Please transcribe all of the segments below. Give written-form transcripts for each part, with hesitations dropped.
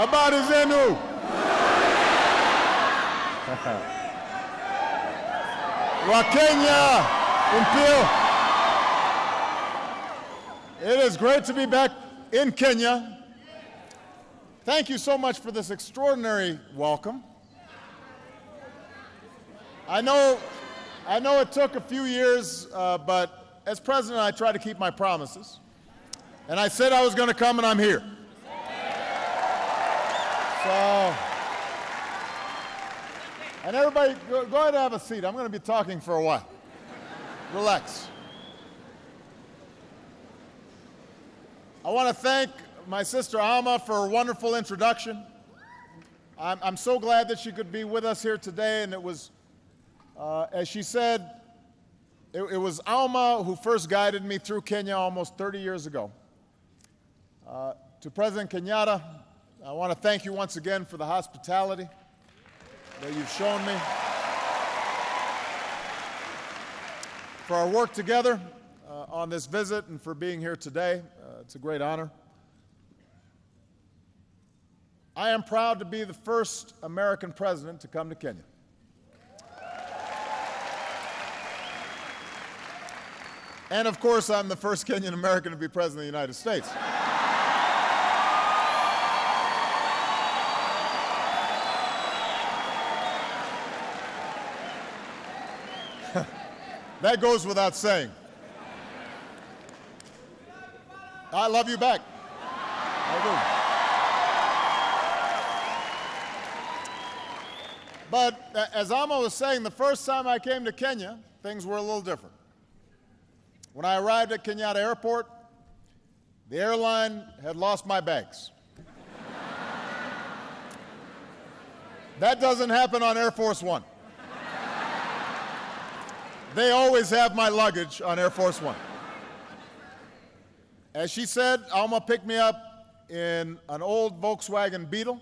Habari zenu. Wa Kenya, Impio. It is great to be back in Kenya. Thank you so much for this extraordinary welcome. I know it took a few years, but as president, I try to keep my promises. And I said I was going to come, and I'm here. So, and everybody, go ahead and have a seat. I'm going to be talking for a while. Relax. I want to thank my sister Alma for a wonderful introduction. I'm so glad that she could be with us here today, and it was, as she said, it was Alma who first guided me through Kenya almost 30 years ago. To President Kenyatta, I want to thank you once again for the hospitality that you've shown me, for our work together on this visit, and for being here today. It's a great honor. I am proud to be the first American president to come to Kenya. And of course, I'm the first Kenyan American to be president of the United States. That goes without saying. I love you back. I do. But as Alma was saying, the first time I came to Kenya, things were a little different. When I arrived at Kenyatta Airport, the airline had lost my bags. That doesn't happen on Air Force One. They always have my luggage on Air Force One. As she said, Alma picked me up in an old Volkswagen Beetle.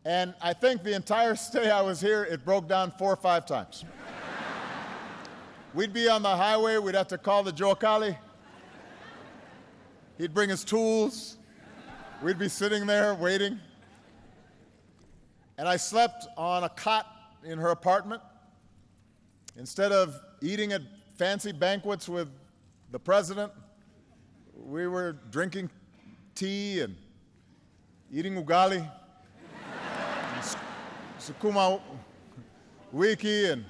And I think the entire stay I was here, it broke down 4 or 5 times. We'd be on the highway, we'd have to call the Joakali. He'd bring his tools. We'd be sitting there waiting. And I slept on a cot in her apartment. Instead of eating at fancy banquets with the president, we were drinking tea and eating ugali, and sukuma wiki, and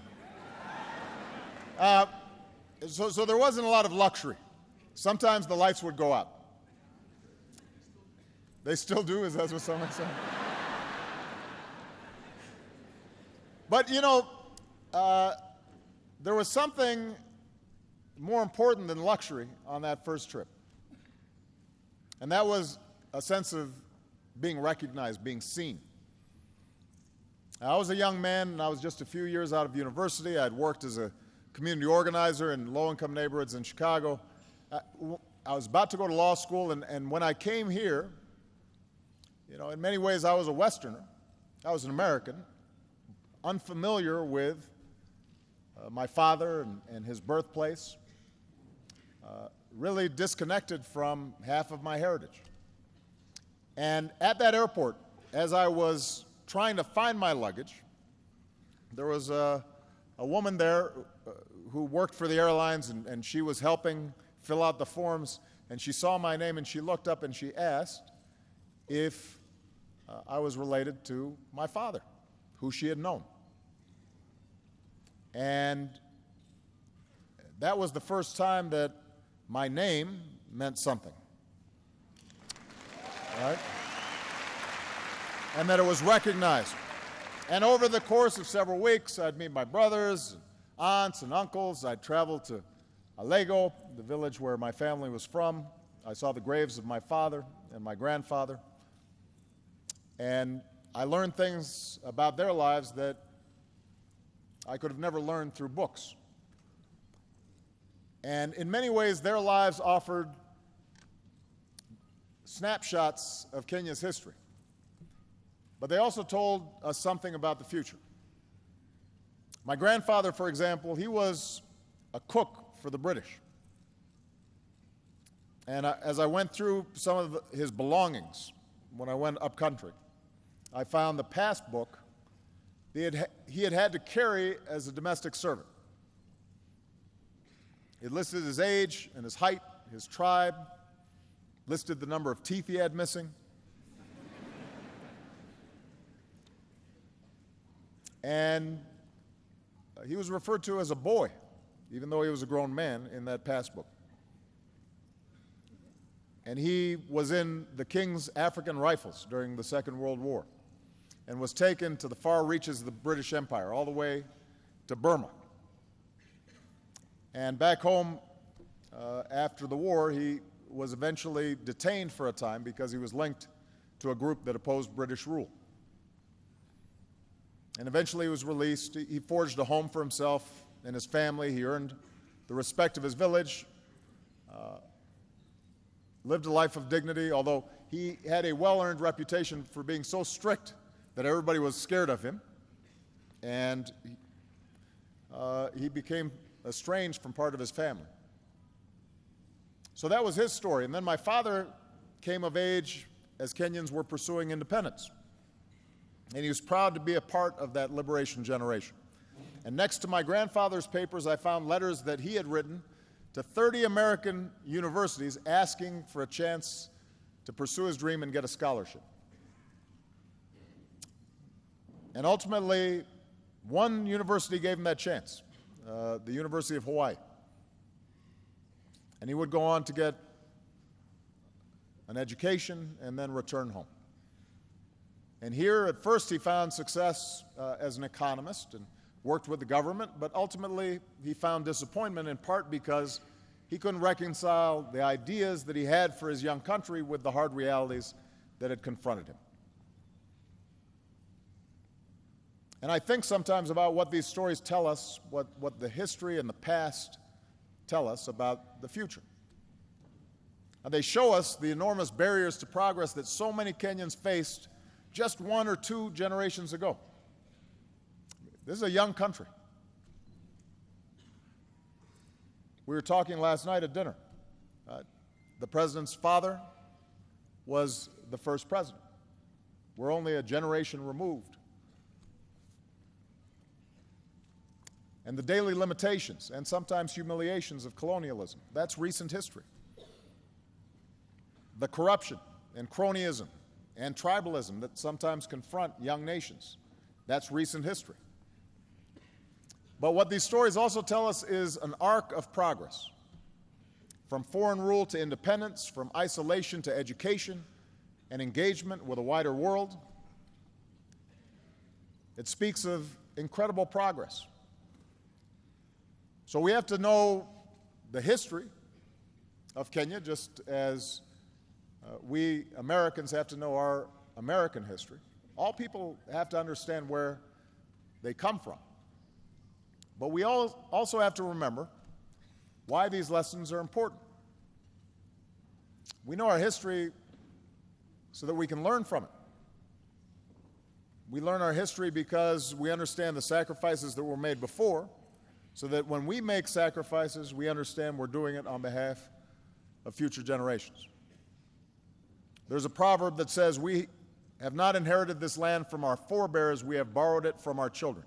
so there wasn't a lot of luxury. Sometimes the lights would go out. They still do, is that what someone said? But you know, there was something more important than luxury on that first trip. And that was a sense of being recognized, being seen. I was a young man, and I was just a few years out of university. I'd worked as a community organizer in low-income neighborhoods in Chicago. I was about to go to law school, and when I came here, you know, in many ways I was a Westerner. I was an American, unfamiliar with my father and his birthplace, really disconnected from half of my heritage. And at that airport, as I was trying to find my luggage, there was a woman there who worked for the airlines, and she was helping fill out the forms, and she saw my name, and she looked up and she asked if I was related to my father, who she had known. And that was the first time that my name meant something, right? And that it was recognized. And over the course of several weeks, I'd meet my brothers, aunts, and uncles. I'd travel to Alego, the village where my family was from. I saw the graves of my father and my grandfather. And I learned things about their lives that I could have never learned through books. And in many ways, their lives offered snapshots of Kenya's history. But they also told us something about the future. My grandfather, for example, he was a cook for the British. And as I went through some of his belongings, when I went up country, I found the passbook he had had to carry as a domestic servant. It listed his age and his height, his tribe, listed the number of teeth he had missing. And he was referred to as a boy, even though he was a grown man in that passbook. And he was in the King's African Rifles during the Second World War and was taken to the far reaches of the British Empire, all the way to Burma. And back home, after the war, he was eventually detained for a time because he was linked to a group that opposed British rule. And eventually he was released. He forged a home for himself and his family. He earned the respect of his village, lived a life of dignity, although he had a well-earned reputation for being so strict that everybody was scared of him. And he became estranged from part of his family. So that was his story. And then my father came of age as Kenyans were pursuing independence. And he was proud to be a part of that liberation generation. And next to my grandfather's papers, I found letters that he had written to 30 American universities asking for a chance to pursue his dream and get a scholarship. And ultimately, one university gave him that chance, the University of Hawaii. And he would go on to get an education and then return home. And here, at first, he found success as an economist and worked with the government, but ultimately he found disappointment in part because he couldn't reconcile the ideas that he had for his young country with the hard realities that had confronted him. And I think sometimes about what these stories tell us, what the history and the past tell us about the future. And they show us the enormous barriers to progress that so many Kenyans faced just 1 or 2 generations ago. This is a young country. We were talking last night at dinner. The president's father was the first president. We're only a generation removed. And the daily limitations and sometimes humiliations of colonialism, that's recent history. The corruption and cronyism and tribalism that sometimes confront young nations, that's recent history. But what these stories also tell us is an arc of progress. From foreign rule to independence, from isolation to education and engagement with a wider world. It speaks of incredible progress. So we have to know the history of Kenya, just as we Americans have to know our American history. All people have to understand where they come from. But we also have to remember why these lessons are important. We know our history so that we can learn from it. We learn our history because we understand the sacrifices that were made before, so that when we make sacrifices, we understand we're doing it on behalf of future generations. There's a proverb that says, "We have not inherited this land from our forebears, we have borrowed it from our children."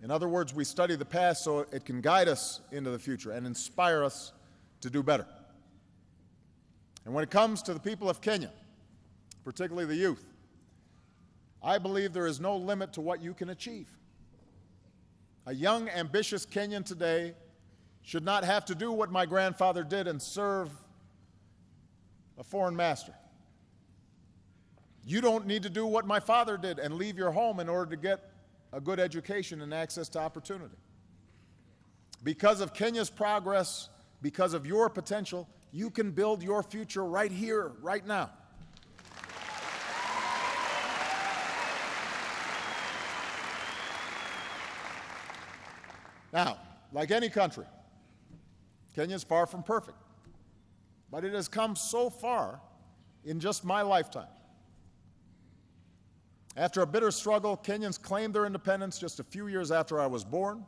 In other words, we study the past so it can guide us into the future and inspire us to do better. And when it comes to the people of Kenya, particularly the youth, I believe there is no limit to what you can achieve. A young, ambitious Kenyan today should not have to do what my grandfather did and serve a foreign master. You don't need to do what my father did and leave your home in order to get a good education and access to opportunity. Because of Kenya's progress, because of your potential, you can build your future right here, right now. Now, like any country, Kenya is far from perfect, but it has come so far in just my lifetime. After a bitter struggle, Kenyans claimed their independence just a few years after I was born,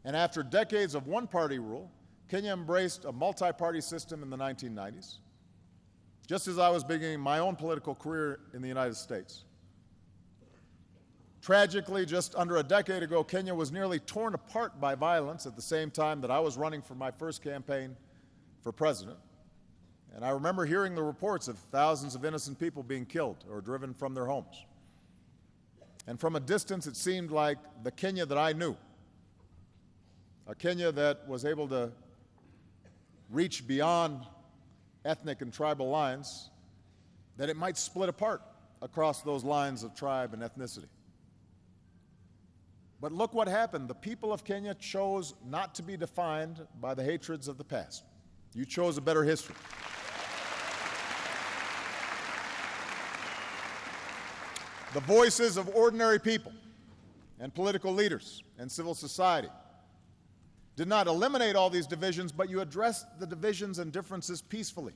and after decades of one-party rule, Kenya embraced a multi-party system in the 1990s. just as I was beginning my own political career in the United States. Tragically, just under a decade ago, Kenya was nearly torn apart by violence at the same time that I was running for my first campaign for president. And I remember hearing the reports of thousands of innocent people being killed or driven from their homes. And from a distance, it seemed like the Kenya that I knew, a Kenya that was able to reach beyond ethnic and tribal lines, that it might split apart across those lines of tribe and ethnicity. But look what happened. The people of Kenya chose not to be defined by the hatreds of the past. You chose a better history. The voices of ordinary people and political leaders and civil society did not eliminate all these divisions, but you addressed the divisions and differences peacefully.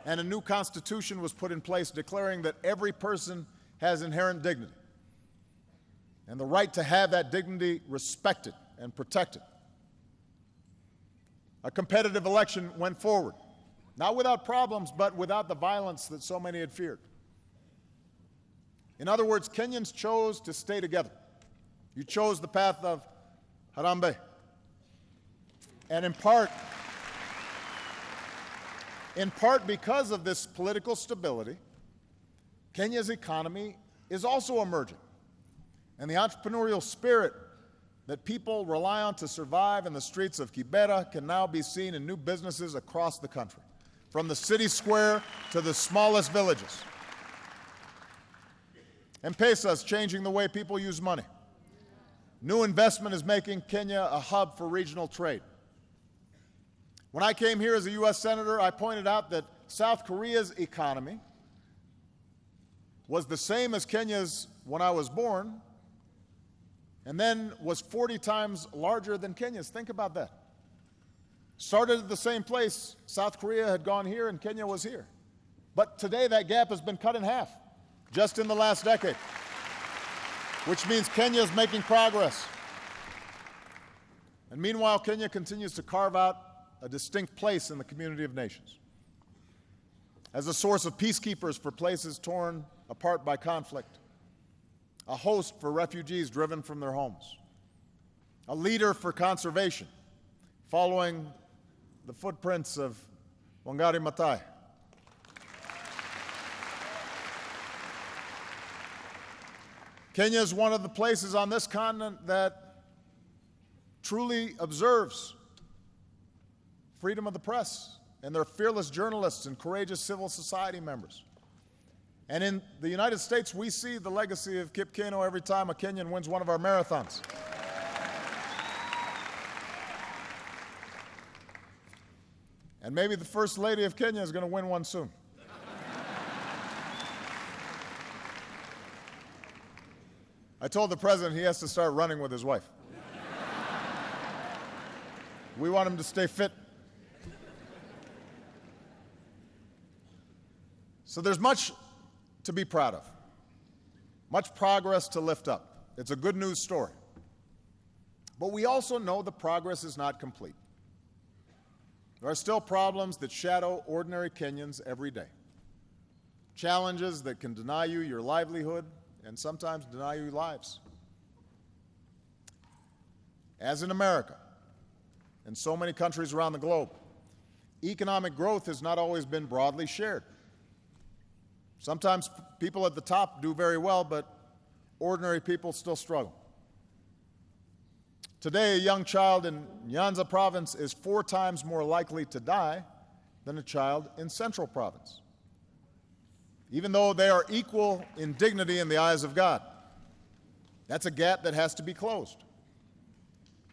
And a new constitution was put in place declaring that every person has inherent dignity and the right to have that dignity respected and protected. A competitive election went forward, not without problems, but without the violence that so many had feared. In other words, Kenyans chose to stay together. You chose the path of Harambee. And in part because of this political stability, Kenya's economy is also emerging. And the entrepreneurial spirit that people rely on to survive in the streets of Kibera can now be seen in new businesses across the country, from the city square to the smallest villages. M-Pesa is changing the way people use money. New investment is making Kenya a hub for regional trade. When I came here as a U.S. Senator, I pointed out that South Korea's economy was the same as Kenya's when I was born, and then was 40 times larger than Kenya's. Think about that. Started at the same place. South Korea had gone here and Kenya was here. But today that gap has been cut in half, just in the last decade, which means Kenya is making progress. And meanwhile, Kenya continues to carve out a distinct place in the community of nations as a source of peacekeepers for places torn apart by conflict, a host for refugees driven from their homes, a leader for conservation, following the footprints of Wangari Maathai. Kenya is one of the places on this continent that truly observes freedom of the press and their fearless journalists and courageous civil society members. And in the United States, we see the legacy of Kip Keino every time a Kenyan wins one of our marathons. And maybe the First Lady of Kenya is going to win one soon. I told the President he has to start running with his wife. We want him to stay fit. So there's much to be proud of, much progress to lift up. It's a good news story. But we also know the progress is not complete. There are still problems that shadow ordinary Kenyans every day. Challenges that can deny you your livelihood and sometimes deny you lives. As in America and so many countries around the globe, economic growth has not always been broadly shared. Sometimes people at the top do very well, but ordinary people still struggle. Today, a young child in Nyanza province is 4 times more likely to die than a child in Central province, even though they are equal in dignity in the eyes of God. That's a gap that has to be closed.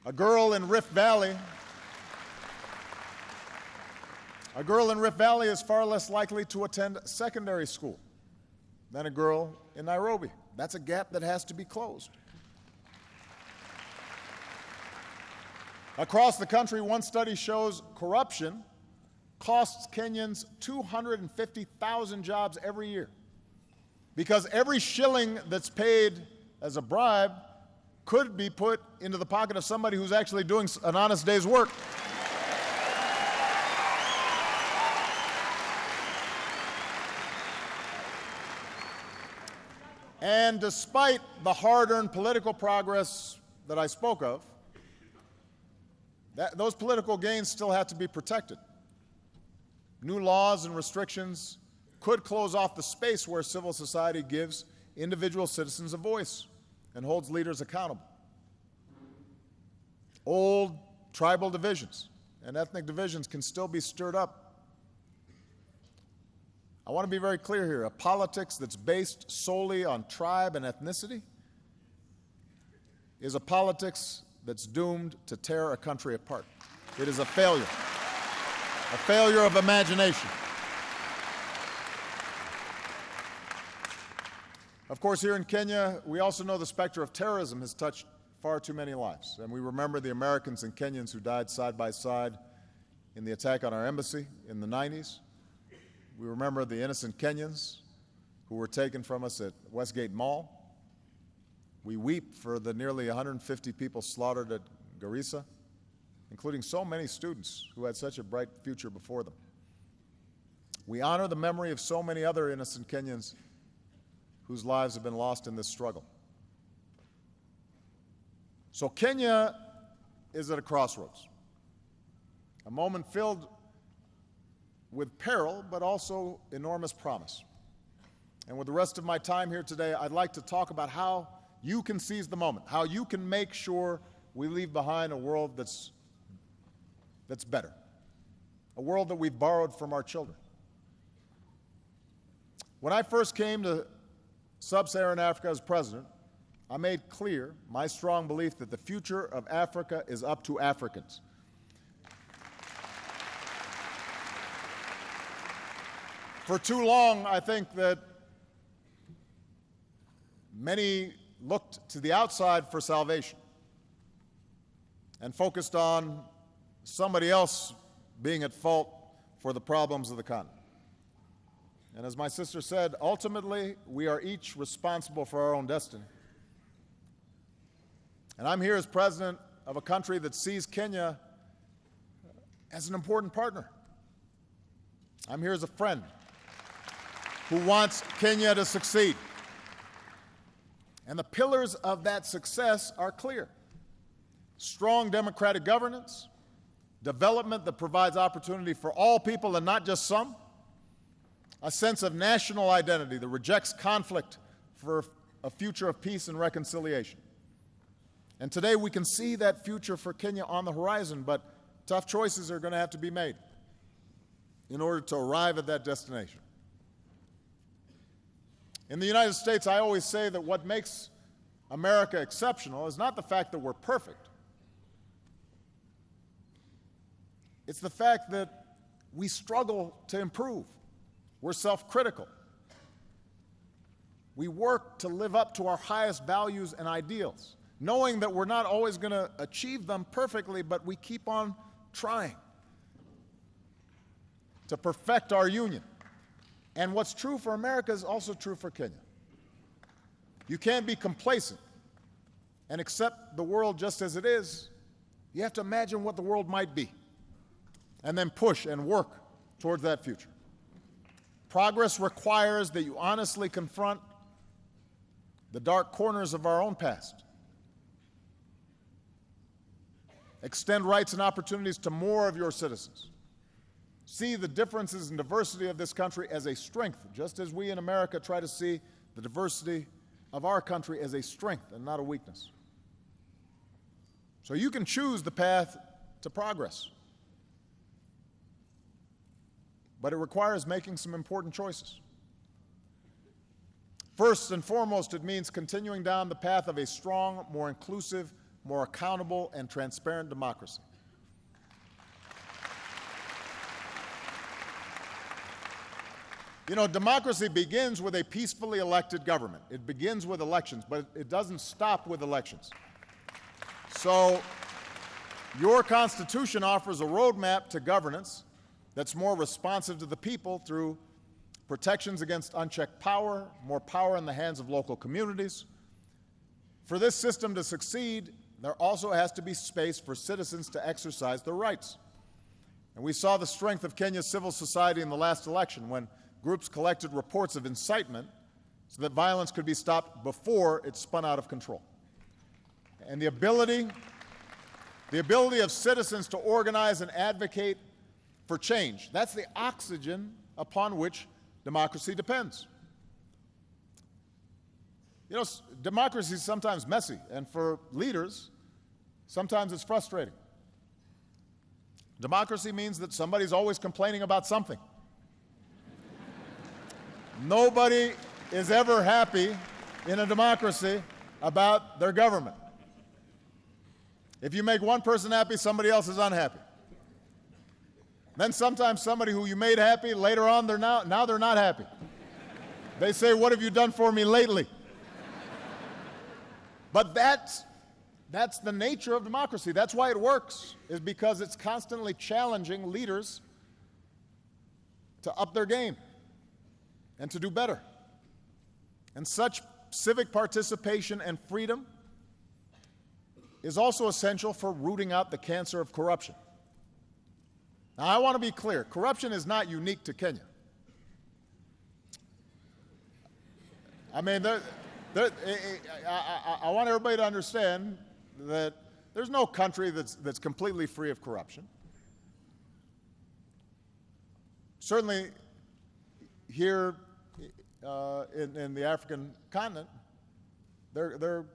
A girl in Rift Valley is far less likely to attend secondary school than a girl in Nairobi. That's a gap that has to be closed. Across the country, one study shows corruption costs Kenyans 250,000 jobs every year, because every shilling that's paid as a bribe could be put into the pocket of somebody who's actually doing an honest day's work. And despite the hard-earned political progress that I spoke of, those political gains still have to be protected. New laws and restrictions could close off the space where civil society gives individual citizens a voice and holds leaders accountable. Old tribal divisions and ethnic divisions can still be stirred up. I want to be very clear here. A politics that's based solely on tribe and ethnicity is a politics that's doomed to tear a country apart. It is a failure of imagination. Of course, here in Kenya, we also know the specter of terrorism has touched far too many lives. And we remember the Americans and Kenyans who died side by side in the attack on our embassy in the 90s. We remember the innocent Kenyans who were taken from us at Westgate Mall. We weep for the nearly 150 people slaughtered at Garissa, including so many students who had such a bright future before them. We honor the memory of so many other innocent Kenyans whose lives have been lost in this struggle. So Kenya is at a crossroads, a moment filled with peril, but also enormous promise. And with the rest of my time here today, I'd like to talk about how you can seize the moment, how you can make sure we leave behind a world that's better, a world that we've borrowed from our children. When I first came to Sub-Saharan Africa as president, I made clear my strong belief that the future of Africa is up to Africans. For too long, I think that many looked to the outside for salvation and focused on somebody else being at fault for the problems of the continent. And as my sister said, ultimately, we are each responsible for our own destiny. And I'm here as president of a country that sees Kenya as an important partner. I'm here as a friend who wants Kenya to succeed. And the pillars of that success are clear: strong democratic governance, development that provides opportunity for all people and not just some, a sense of national identity that rejects conflict for a future of peace and reconciliation. And today we can see that future for Kenya on the horizon, but tough choices are going to have to be made in order to arrive at that destination. In the United States, I always say that what makes America exceptional is not the fact that we're perfect. It's the fact that we struggle to improve. We're self-critical. We work to live up to our highest values and ideals, knowing that we're not always going to achieve them perfectly, but we keep on trying to perfect our union. And what's true for America is also true for Kenya. You can't be complacent and accept the world just as it is. You have to imagine what the world might be and then push and work towards that future. Progress requires that you honestly confront the dark corners of our own past, extend rights and opportunities to more of your citizens, see the differences and diversity of this country as a strength, just as we in America try to see the diversity of our country as a strength and not a weakness. So you can choose the path to progress, but it requires making some important choices. First and foremost, it means continuing down the path of a strong, more inclusive, more accountable, and transparent democracy. You know, democracy begins with a peacefully elected government. It begins with elections, but it doesn't stop with elections. So your Constitution offers a roadmap to governance that's more responsive to the people through protections against unchecked power, more power in the hands of local communities. For this system to succeed, there also has to be space for citizens to exercise their rights. And we saw the strength of Kenya's civil society in the last election when groups collected reports of incitement so that violence could be stopped before it spun out of control. And the ability of citizens to organize and advocate for change, that's the oxygen upon which democracy depends. You know, democracy is sometimes messy, and for leaders, sometimes it's frustrating. Democracy means that somebody's always complaining about something. Nobody is ever happy in a democracy about their government. If you make one person happy, somebody else is unhappy. Then sometimes somebody who you made happy, later on now they're not happy. They say, "What have you done for me lately?" But that's the nature of democracy. That's why it works, is because it's constantly challenging leaders to up their game and to do better. And such civic participation and freedom is also essential for rooting out the cancer of corruption. Now, I want to be clear. Corruption is not unique to Kenya. I mean, I want everybody to understand that there's no country that's completely free of corruption. Certainly, here in the African continent, there are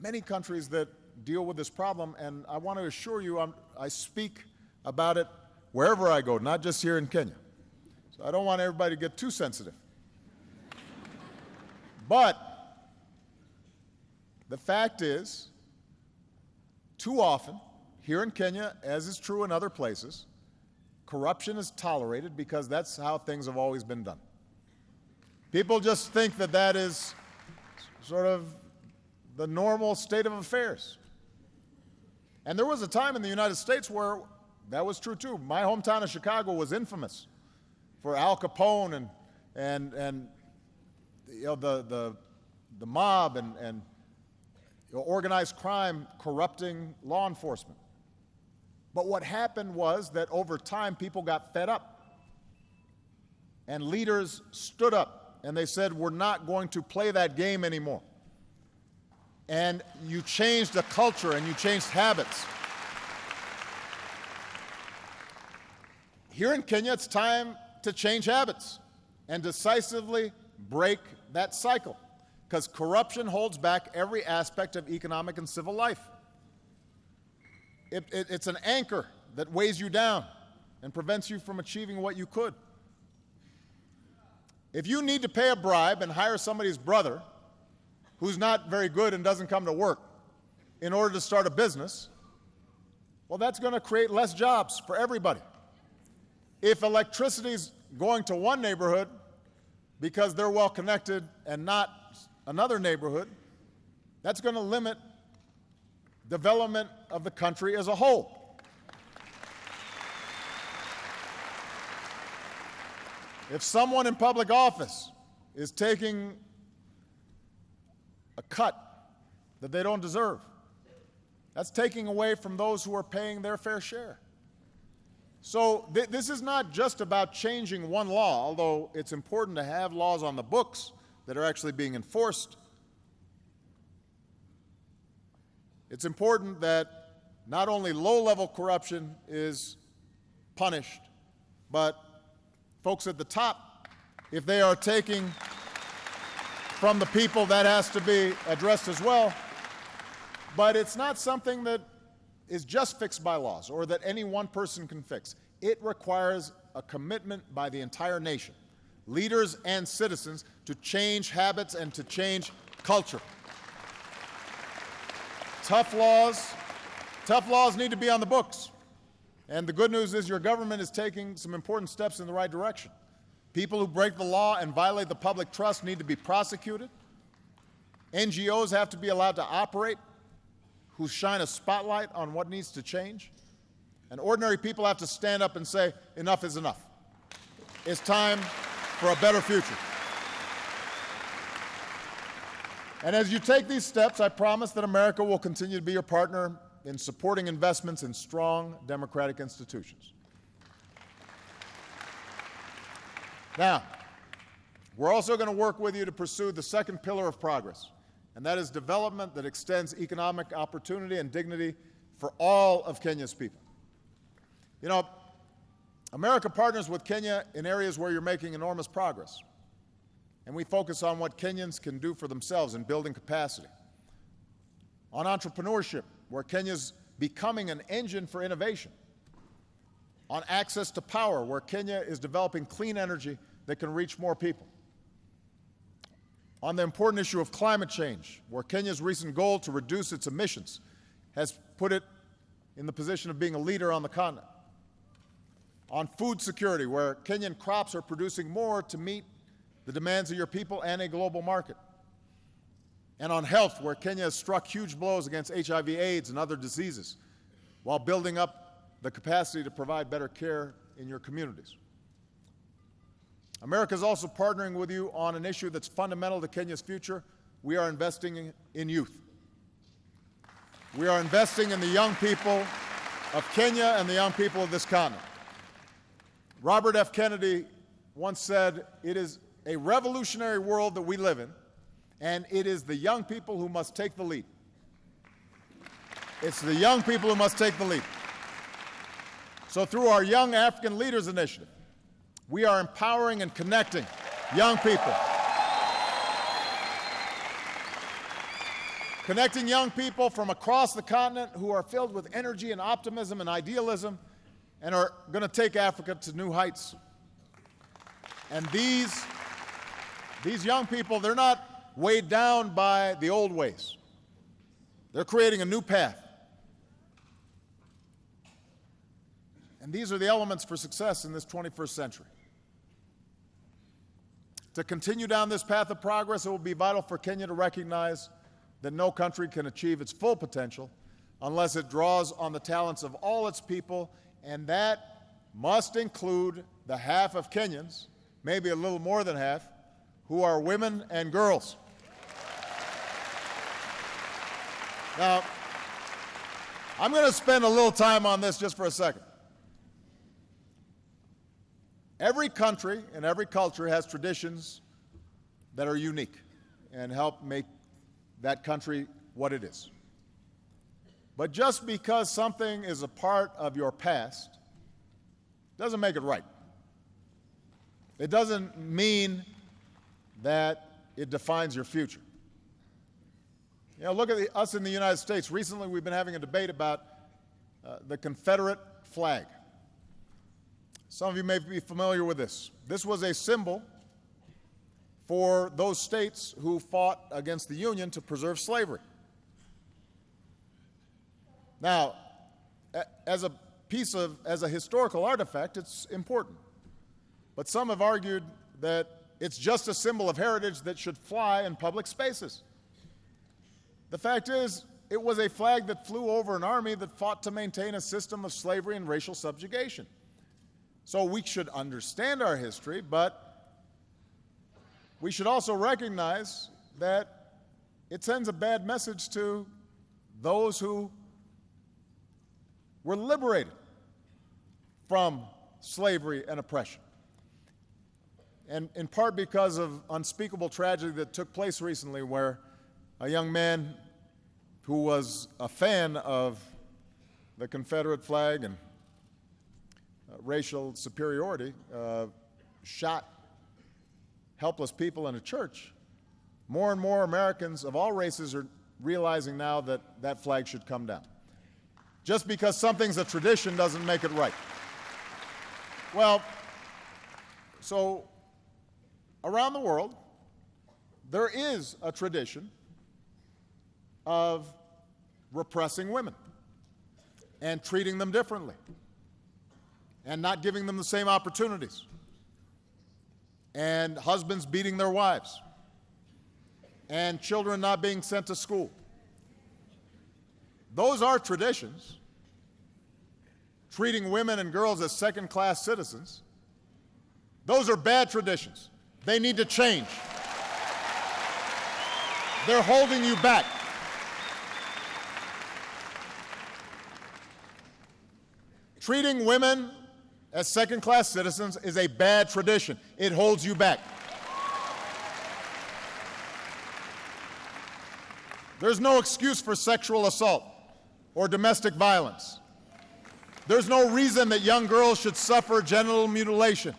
many countries that deal with this problem, and I want to assure you I speak about it wherever I go, not just here in Kenya. So I don't want everybody to get too sensitive. But the fact is, too often, here in Kenya, as is true in other places, corruption is tolerated because that's how things have always been done. People just think that that is sort of the normal state of affairs. And there was a time in the United States where that was true too. My hometown of Chicago was infamous for Al Capone and you know, the mob and organized crime corrupting law enforcement. But what happened was that over time people got fed up, and leaders stood up and they said, "We're not going to play that game anymore." And you changed the culture and you changed habits. Here in Kenya, it's time to change habits and decisively break that cycle, because corruption holds back every aspect of economic and civil life. It's an anchor that weighs you down and prevents you from achieving what you could. If you need to pay a bribe and hire somebody's brother who's not very good and doesn't come to work in order to start a business, well, that's going to create less jobs for everybody. If electricity's going to one neighborhood because they're well connected and not another neighborhood, that's going to limit development of the country as a whole. If someone in public office is taking a cut that they don't deserve, that's taking away from those who are paying their fair share. So this is not just about changing one law, although it's important to have laws on the books that are actually being enforced. It's important that not only low-level corruption is punished, but folks at the top, if they are taking from the people, that has to be addressed as well. But it's not something that is just fixed by laws or that any one person can fix. It requires a commitment by the entire nation, leaders and citizens, to change habits and to change culture. Tough laws need to be on the books. And the good news is your government is taking some important steps in the right direction. People who break the law and violate the public trust need to be prosecuted. NGOs have to be allowed to operate, who shine a spotlight on what needs to change. And ordinary people have to stand up and say, enough is enough. It's time for a better future. And as you take these steps, I promise that America will continue to be your partner in supporting investments in strong democratic institutions. Now, We're also going to work with you to pursue the second pillar of progress, and that is development that extends economic opportunity and dignity for all of Kenya's people. You know, America partners with Kenya in areas where you're making enormous progress, and we focus on what Kenyans can do for themselves in building capacity. On entrepreneurship, where Kenya's becoming an engine for innovation. On access to power, where Kenya is developing clean energy that can reach more people. On the important issue of climate change, where Kenya's recent goal to reduce its emissions has put it in the position of being a leader on the continent. On food security, where Kenyan crops are producing more to meet the demands of your people and a global market. And on health, where Kenya has struck huge blows against HIV/AIDS and other diseases, while building up the capacity to provide better care in your communities. America is also partnering with you on an issue that's fundamental to Kenya's future. We are investing in youth. We are investing in the young people of Kenya and the young people of this continent. Robert F. Kennedy once said, "It is a revolutionary world that we live in, and it is the young people who must take the lead." It's the young people who must take the lead. So through our Young African Leaders Initiative, we are empowering and connecting young people. Connecting young people from across the continent who are filled with energy and optimism and idealism and are going to take Africa to new heights. And these young people, they're not weighed down by the old ways. They're creating a new path. And these are the elements for success in this 21st century. To continue down this path of progress, it will be vital for Kenya to recognize that no country can achieve its full potential unless it draws on the talents of all its people, and that must include the half of Kenyans, maybe a little more than half, who are women and girls. Now, I'm going to spend a little time on this just for a second. Every country and every culture has traditions that are unique and help make that country what it is. But just because something is a part of your past doesn't make it right. It doesn't mean that it defines your future. You know, look at us in the United States. Recently, we've been having a debate about the Confederate flag. Some of you may be familiar with this. This was a symbol for those states who fought against the Union to preserve slavery. Now, as a historical artifact, it's important. But some have argued that it's just a symbol of heritage that should fly in public spaces. The fact is, it was a flag that flew over an army that fought to maintain a system of slavery and racial subjugation. So we should understand our history, but we should also recognize that it sends a bad message to those who were liberated from slavery and oppression. And in part because of unspeakable tragedy that took place recently, where a young man who was a fan of the Confederate flag and racial superiority shot helpless people in a church. More and more Americans of all races are realizing now that that flag should come down. Just because something's a tradition doesn't make it right. Well, so around the world, there is a tradition of repressing women and treating them differently and not giving them the same opportunities, and husbands beating their wives, and children not being sent to school. Those are traditions. Treating women and girls as second-class citizens, those are bad traditions. They need to change. They're holding you back. Treating women as second-class citizens is a bad tradition. It holds you back. There's no excuse for sexual assault or domestic violence. There's no reason that young girls should suffer genital mutilation.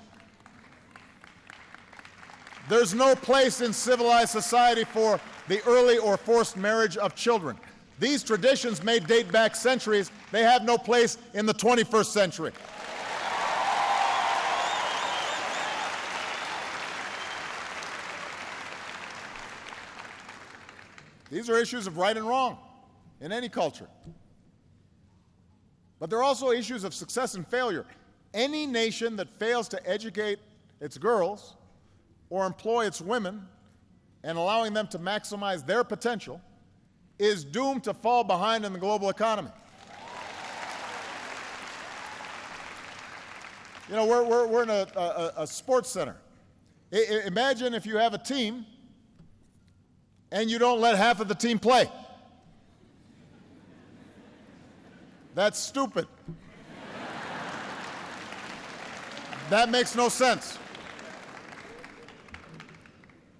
There's no place in civilized society for the early or forced marriage of children. These traditions may date back centuries. They have no place in the 21st century. These are issues of right and wrong in any culture. But they're also issues of success and failure. Any nation that fails to educate its girls or employ its women and allowing them to maximize their potential is doomed to fall behind in the global economy. You know, we're in a sports center. Imagine if you have a team and you don't let half of the team play. That's stupid. That makes no sense.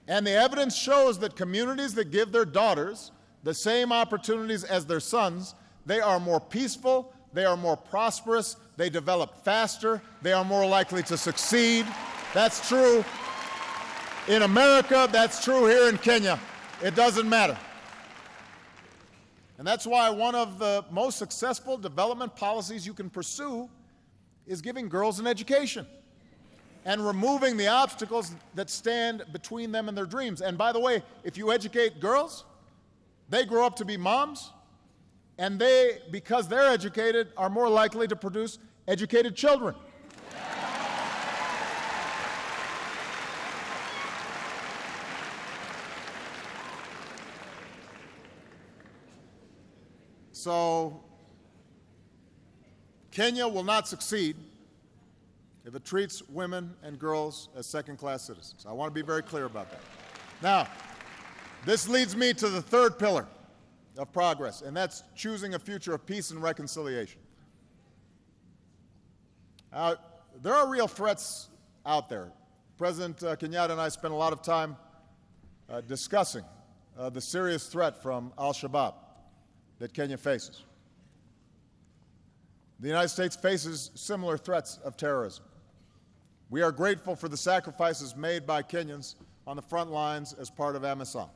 And the evidence shows that communities that give their daughters the same opportunities as their sons, they are more peaceful, they are more prosperous, they develop faster, they are more likely to succeed. That's true in America, that's true here in Kenya. It doesn't matter. And that's why one of the most successful development policies you can pursue is giving girls an education and removing the obstacles that stand between them and their dreams. And by the way, if you educate girls, they grow up to be moms, and they, because they're educated, are more likely to produce educated children. So, Kenya will not succeed if it treats women and girls as second-class citizens. I want to be very clear about that. Now, this leads me to the third pillar of progress, and that's choosing a future of peace and reconciliation. There are real threats out there. President Kenyatta and I spent a lot of time discussing the serious threat from al-Shabaab that Kenya faces. The United States faces similar threats of terrorism. We are grateful for the sacrifices made by Kenyans on the front lines as part of AMISOM.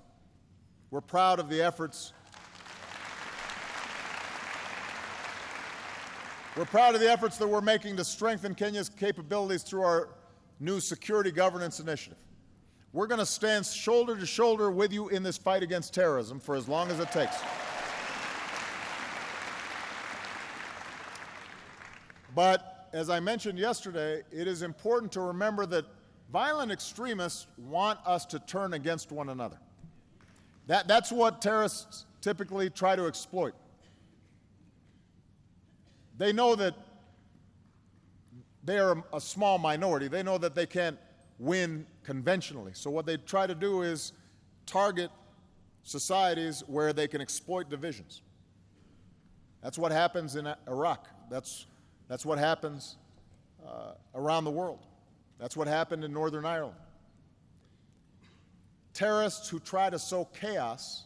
We're proud of the efforts that we're making to strengthen Kenya's capabilities through our new security governance initiative. We're going to stand shoulder to shoulder with you in this fight against terrorism for as long as it takes. But, as I mentioned yesterday, it is important to remember that violent extremists want us to turn against one another. That's what terrorists typically try to exploit. They know that they are a small minority. They know that they can't win conventionally. So what they try to do is target societies where they can exploit divisions. That's what happens in Iraq. That's what happens around the world. That's what happened in Northern Ireland. Terrorists who try to sow chaos,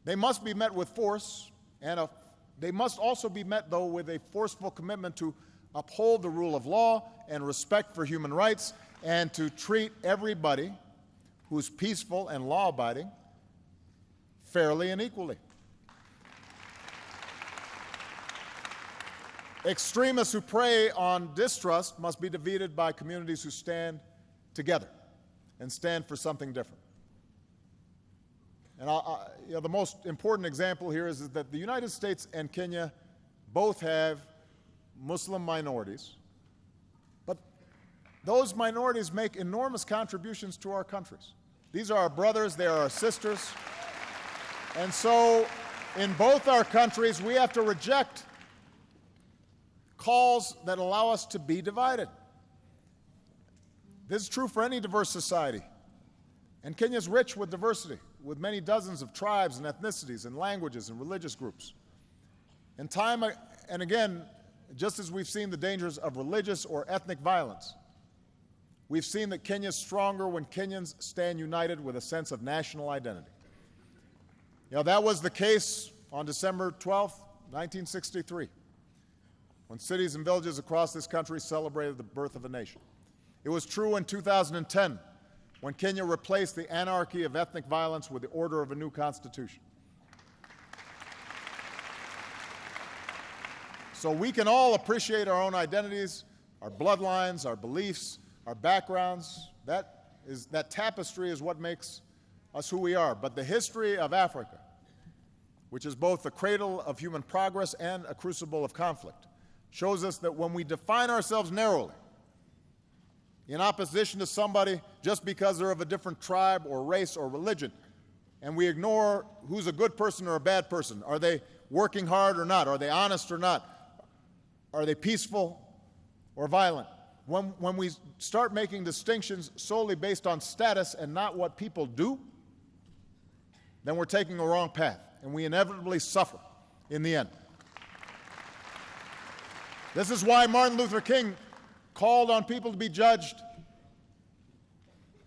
they must be met with force, and they must also be met, though, with a forceful commitment to uphold the rule of law and respect for human rights, and to treat everybody who's peaceful and law-abiding fairly and equally. Extremists who prey on distrust must be defeated by communities who stand together and stand for something different. And the most important example here is that the United States and Kenya both have Muslim minorities, but those minorities make enormous contributions to our countries. These are our brothers, they are our sisters, and so in both our countries we have to reject calls that allow us to be divided. This is true for any diverse society. And Kenya is rich with diversity, with many dozens of tribes and ethnicities and languages and religious groups. And time and again, just as we've seen the dangers of religious or ethnic violence, we've seen that Kenya is stronger when Kenyans stand united with a sense of national identity. That was the case on December 12, 1963, when cities and villages across this country celebrated the birth of a nation. It was true in 2010, when Kenya replaced the anarchy of ethnic violence with the order of a new constitution. So we can all appreciate our own identities, our bloodlines, our beliefs, our backgrounds. That tapestry is what makes us who we are. But the history of Africa, which is both the cradle of human progress and a crucible of conflict, shows us that when we define ourselves narrowly, in opposition to somebody just because they're of a different tribe or race or religion, and we ignore who's a good person or a bad person, are they working hard or not, are they honest or not, are they peaceful or violent? When we start making distinctions solely based on status and not what people do, then we're taking a wrong path, and we inevitably suffer in the end. This is why Martin Luther King called on people to be judged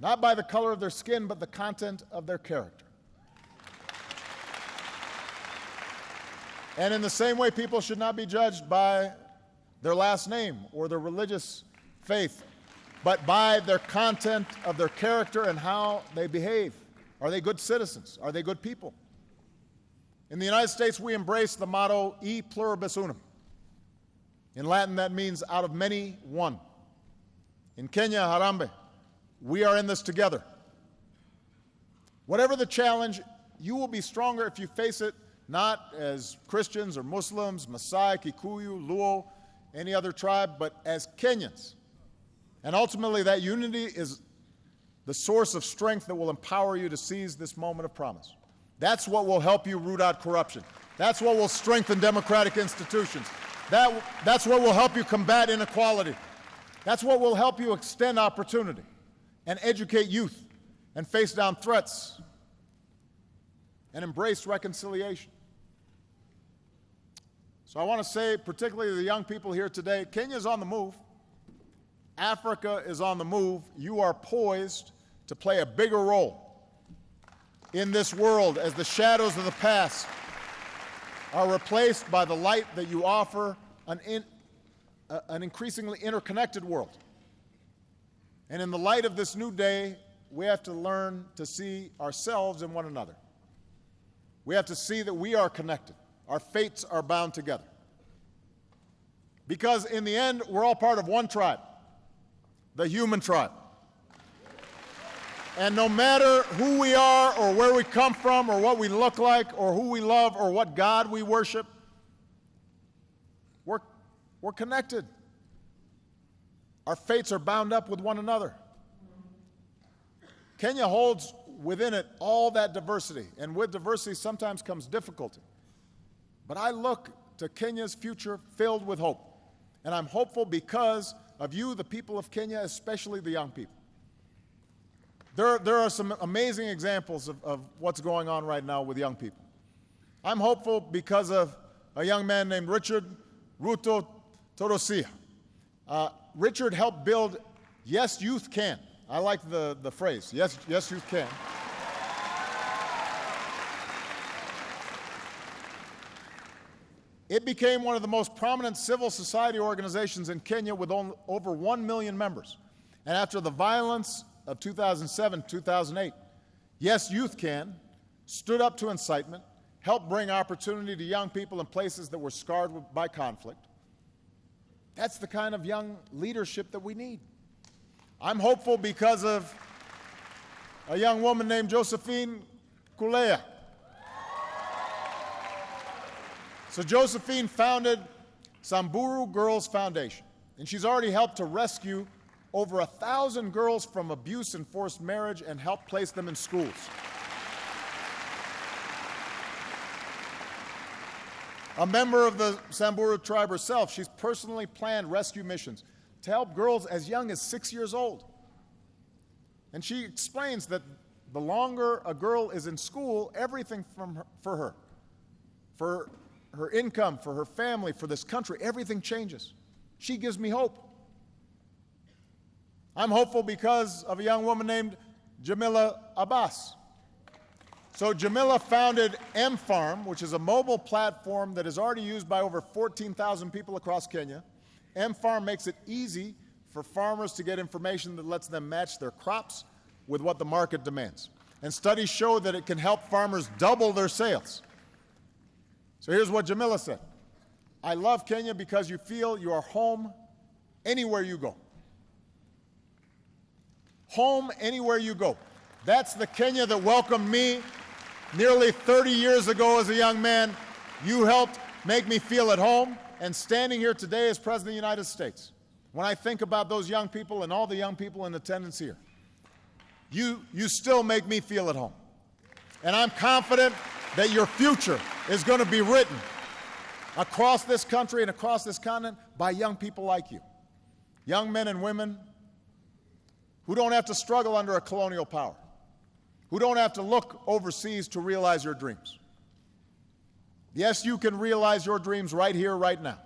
not by the color of their skin, but the content of their character. And in the same way, people should not be judged by their last name or their religious faith, but by their content of their character and how they behave. Are they good citizens? Are they good people? In the United States, we embrace the motto, e pluribus unum. In Latin, that means out of many, one. In Kenya, Harambee, we are in this together. Whatever the challenge, you will be stronger if you face it not as Christians or Muslims, Maasai, Kikuyu, Luo, any other tribe, but as Kenyans. And ultimately, that unity is the source of strength that will empower you to seize this moment of promise. That's what will help you root out corruption. That's what will strengthen democratic institutions. That's what will help you combat inequality. That's what will help you extend opportunity and educate youth and face down threats and embrace reconciliation. So I want to say, particularly to the young people here today, Kenya is on the move. Africa is on the move. You are poised to play a bigger role in this world as the shadows of the past are replaced by the light that you offer an increasingly interconnected world. And in the light of this new day, we have to learn to see ourselves in one another. We have to see that we are connected. Our fates are bound together. Because in the end, we're all part of one tribe, the human tribe. And no matter who we are or where we come from or what we look like or who we love or what God we worship, we're connected. Our fates are bound up with one another. Kenya holds within it all that diversity, and with diversity sometimes comes difficulty. But I look to Kenya's future filled with hope, and I'm hopeful because of you, the people of Kenya, especially the young people. There are some amazing examples of what's going on right now with young people. I'm hopeful because of a young man named Richard Ruto Torosia. Richard helped build Yes, Youth Can. I like the phrase, yes, Youth Can. It became one of the most prominent civil society organizations in Kenya with over 1 million members. And after the violence of 2007, 2008, Yes, Youth Can stood up to incitement, helped bring opportunity to young people in places that were scarred by conflict. That's the kind of young leadership that we need. I'm hopeful because of a young woman named Josephine Kulea. So Josephine founded Samburu Girls Foundation, and she's already helped to rescue over 1,000 girls from abuse and forced marriage and helped place them in schools. A member of the Samburu tribe herself, she's personally planned rescue missions to help girls as young as 6 years old. And she explains that the longer a girl is in school, everything for her income, for her family, for this country, everything changes. She gives me hope. I'm hopeful because of a young woman named Jamila Abbas. So Jamila founded M-Farm, which is a mobile platform that is already used by over 14,000 people across Kenya. M-Farm makes it easy for farmers to get information that lets them match their crops with what the market demands. And studies show that it can help farmers double their sales. So here's what Jamila said. I love Kenya because you feel you are home anywhere you go. Home anywhere you go. That's the Kenya that welcomed me nearly 30 years ago as a young man. You helped make me feel at home, and standing here today as President of the United States, when I think about those young people and all the young people in attendance here, you still make me feel at home. And I'm confident that your future is going to be written across this country and across this continent by young people like you. Young men and women who don't have to struggle under a colonial power, who don't have to look overseas to realize your dreams. Yes, you can realize your dreams right here, right now.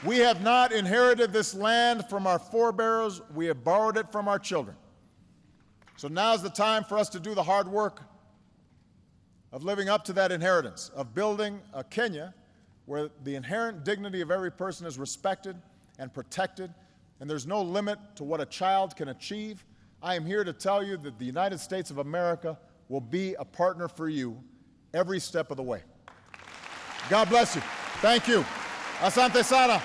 We have not inherited this land from our forebears. We have borrowed it from our children. So now's the time for us to do the hard work of living up to that inheritance, of building a Kenya where the inherent dignity of every person is respected and protected, and there's no limit to what a child can achieve. I am here to tell you that the United States of America will be a partner for you every step of the way. God bless you. Thank you. Asante sana.